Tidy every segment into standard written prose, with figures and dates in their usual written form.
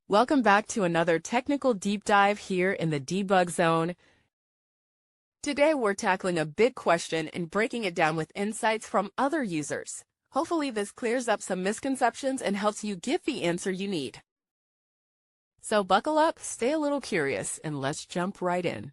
Welcome back to another technical deep dive here in the debug zone. Today we're tackling a big question and breaking it down with insights from other users. Hopefully this clears up some misconceptions and helps you get the answer you need. So buckle up, stay a little curious, and let's jump right in.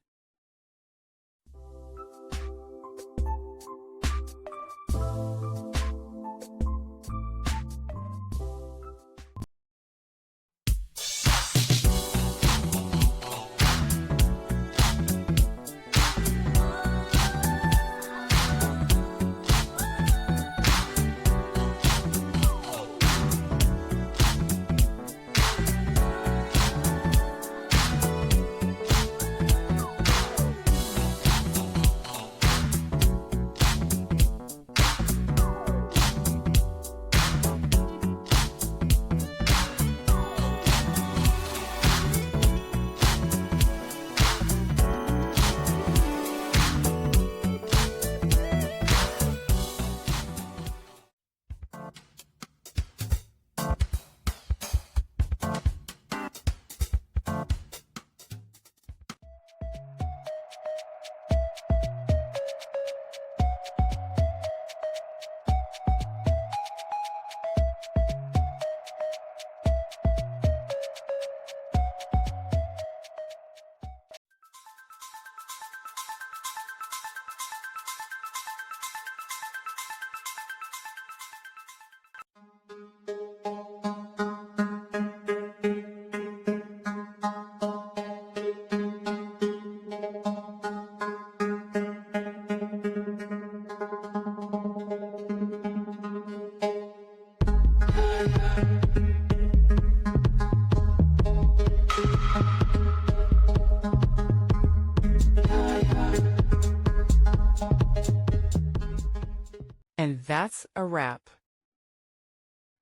And that's a wrap.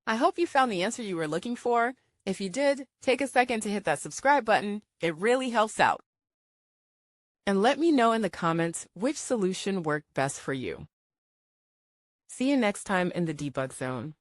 I hope you found the answer you were looking for. If you did, take a second to hit that subscribe button. It really helps out. And let me know in the comments which solution worked best for you. See you next time in the debug zone.